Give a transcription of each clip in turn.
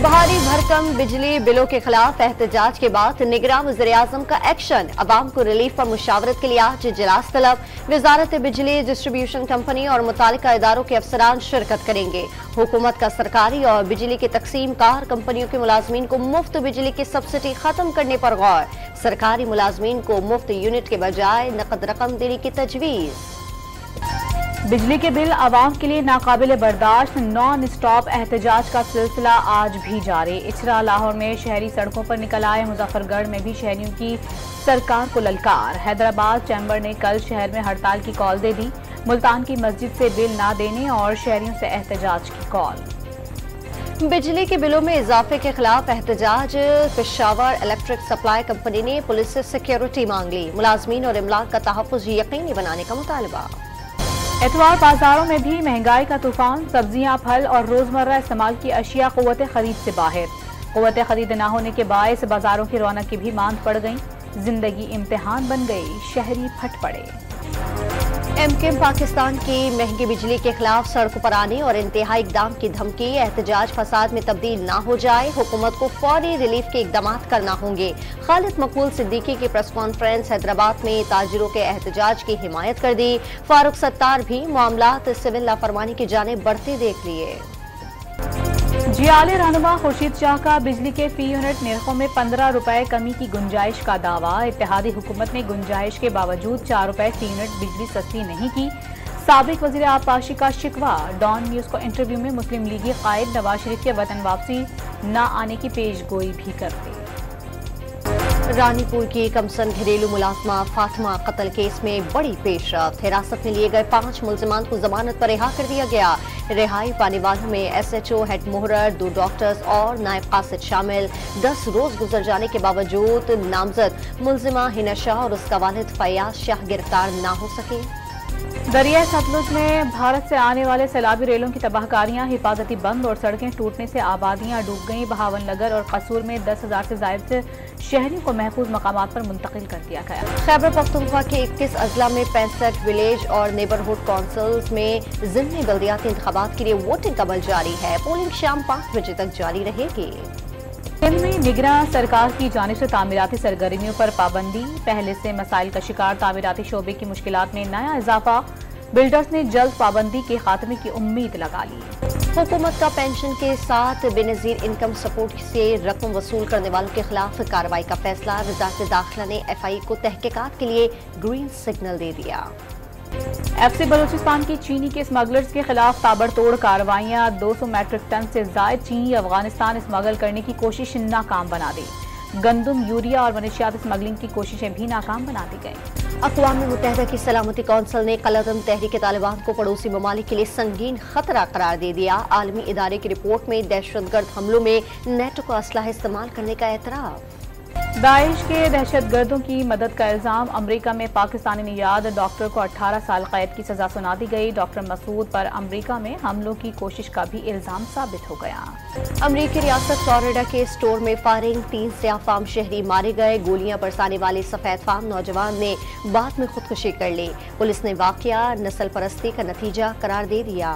भारी भरकम बिजली बिलों के खिलाफ एहतजाज के बाद निगरान वज़ीर-ए-आज़म का एक्शन। अवाम को रिलीफ पर मुशावरत के लिए आज इजलास तलब। वजारत बिजली डिस्ट्रीब्यूशन कंपनी और मुतालिका इदारों के अफसरान शिरकत करेंगे। हुकूमत का सरकारी और बिजली के तकसीम कार कंपनियों के मुलाजमीन को मुफ्त बिजली की सब्सिडी खत्म करने पर गौर। सरकारी मुलाजमीन को मुफ्त यूनिट के बजाय नकद रकम देने की तजवीज़। बिजली के बिल आवाम के लिए नाकाबिल बर्दाश्त। नॉन स्टॉप एहतजाज का सिलसिला आज भी जारी। इचरा लाहौर में शहरी सड़कों पर निकल आए। मुजफ्फरगढ़ में भी शहरियों की सरकार को ललकार। हैदराबाद चैम्बर ने कल शहर में हड़ताल की कॉल दे दी। मुल्तान की मस्जिद से बिल ना देने और शहरियों से एहतजाज की कॉल। बिजली के बिलों में इजाफे के खिलाफ एहतजाज। पेशावर इलेक्ट्रिक सप्लाई कंपनी ने पुलिस से सिक्योरिटी मांग ली। मुलाजमीन और इमलाक का तहफ़्फ़ुज़ यकीनी बनाने का मुतालबा। एतवार बाजारों में भी महंगाई का तूफान। सब्जियां, फल और रोजमर्रा इस्तेमाल की अशिया क़ुव्वत खरीद से बाहर। क़ुव्वत खरीद न होने के बायस बाजारों की रौनक की भी मांद पड़ गई। जिंदगी इम्तिहान बन गई, शहरी फट पड़े। एमकेएम पाकिस्तान की महंगी बिजली के खिलाफ सड़कों पर आने और इंतहाई इकदाम की धमकी। एहतजाज फसाद में तब्दील ना हो जाए, हुकूमत को फौरी रिलीफ के इकदाम करना होंगे। खालिद मकबूल सिद्दीकी की प्रेस कॉन्फ्रेंस। हैदराबाद में ताजिरों के एहतजाज की हिमायत कर दी। फारूक सत्तार भी मामलात सिविल लाफरमानी की जानिब बढ़ते देख लिए। जियाले रहनुमा खुर्शीद शाह का बिजली के फी यूनिट निर्खों में 15 रुपए कमी की गुंजाइश का दावा। इत्तेहादी हुकूमत ने गुंजाइश के बावजूद 4 रुपए फी यूनिट बिजली सस्ती नहीं की। साबिक वजीर आबपाशी का शिकवा। डॉन न्यूज को इंटरव्यू में मुस्लिम लीगी कायद नवाज शरीफ के वतन वापसी न आने की पेशगोई भी करते। रानीपुर की कमसन घरेलू मुलाजमा फातिमा कत्ल केस में बड़ी पेशरफ्त। हिरासत में लिए गए 5 मुल्जिमान को जमानत पर रिहा कर दिया गया। रिहाई पाने वालों में SHO हेड मोहर्रर, 2 डॉक्टर्स और नायब कासिद शामिल। 10 रोज गुजर जाने के बावजूद नामजद मुल्जिमा हिना शाह और उसका वालिद फयाज शाह गिरफ्तार न हो सके। दरिया सतलुज में भारत से आने वाले सैलाबी रेलों की तबाहकारियां। हिफाजती बंद और सड़कें टूटने से आबादियां डूब गईं। बहावन नगर और कसूर में 10,000 से ज्यादा शहरियों को महफूज मकामात पर मुंतकिल कर दिया गया। खैबर पख्तूनख्वा के 21 अजला में 65 विलेज और नेबरहुड काउंसिल्स में ज़िमनी बल्दियाती इंतखाबात के लिए वोटिंग का अमल जारी है। पोलिंग शाम 5 बजे तक जारी रहेगी। सिंध में निगरान सरकार की जानिब से तामीराती सरगर्मियों पर पाबंदी। पहले से मसाइल का शिकार तामीराती शोबे की मुश्किलात में नया इजाफा। बिल्डर्स ने जल्द पाबंदी के खात्मे की उम्मीद लगा ली। हुकूमत का पेंशन के साथ बेनजीर इनकम सपोर्ट से रकम वसूल करने वालों के खिलाफ कार्रवाई का फैसला। वज़ारत दाखिला ने FI को तहकीकात के लिए ग्रीन सिग्नल दे दिया। FC बलूचिस्तान की चीनी के स्मगलर्स के खिलाफ ताबड़तोड़ कार्रवाइयां। 200 मैट्रिक टन से जायद चीनी अफगानिस्तान स्मगल करने की कोशिश नाकाम बना दी। गंदम, यूरिया और मनशियात स्मगलिंग की कोशिशें भी नाकाम बना दी गई। अक़वाम मुत्तहिदा की सलामती कौंसिल ने कलअदम तहरीक तालिबान को पड़ोसी ममालिक के लिए संगीन खतरा करार दे दिया। आलमी इदारे की रिपोर्ट में दहशतगर्द हमलों में नेटो का असलाह इस्तेमाल करने का एतराफ़। दाइश के दहशतगर्दों की मदद का इल्जाम। अमरीका में पाकिस्तानी निजात डॉक्टर को 18 साल कैद की सजा सुना दी गई। डॉक्टर मसूद पर अमरीका में हमलों की कोशिश का भी इल्जाम साबित हो गया। अमरीकी रियासत फ्लोरिडा के स्टोर में फायरिंग। 3 से फार्म शहरी मारे गए। गोलियां बरसाने वाले सफेद फार्म नौजवान ने बाद में खुदकुशी कर ली। पुलिस ने वाकया नस्ल परस्ती का नतीजा करार दे दिया।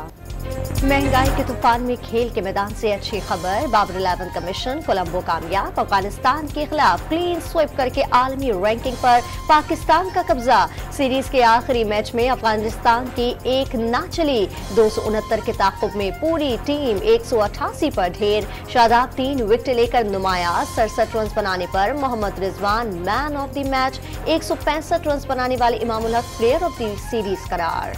महंगाई के तूफान में खेल के मैदान से अच्छी खबर। बाबर 11 कमीशन कोलंबो कामयाब। अफगानिस्ता69 के खिलाफ क्लीन स्वीप करके आलमी रैंकिंग पर पाकिस्तान का कब्जा। सीरीज के आखिरी मैच में अफगानिस्तान की एक ना चली। 269 के ताक़ुब में पूरी टीम 188 पर ढेर। शादाब 3 विकेट लेकर नुमाया। 67 रन बनाने पर Mohammad Rizwan man of the match. 165 run बनाने वाले Imamul Haq player of the series करार।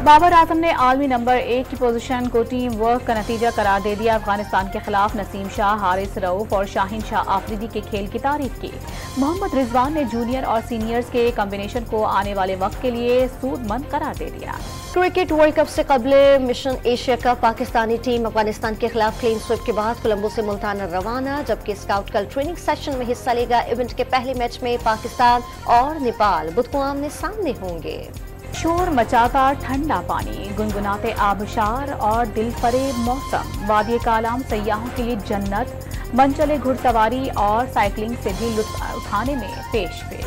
बाबर आजम ने आलमी नंबर 1 की पोजीशन को टीम वर्क का नतीजा करार दे दिया। अफगानिस्तान के खिलाफ नसीम शाह, हारिस रऊफ और शाहीन शाह आफरीदी के खेल की तारीफ की। मोहम्मद रिजवान ने जूनियर और सीनियर्स के कॉम्बिनेशन को आने वाले वक्त के लिए सूदमंद करार दे दिया। क्रिकेट वर्ल्ड कप से कबल mission Asia cup Pakistani team Afghanistan के खिलाफ क्लीन स्वीप के बाद कोलंबो से मुल्तान रवाना। जबकि स्काउट कल ट्रेनिंग सेशन में हिस्सा लेगा। इवेंट के पहले मैच में पाकिस्तान और नेपाल बुध को आमने सामने होंगे। शोर मचाता ठंडा पानी, गुनगुनाते आबशार और दिलफरेब मौसम। वादी कालाम सयाहों के लिए जन्नत। मन चले घुड़सवारी और साइकिलिंग से भी लुत्फ उठाने में पेश पेश।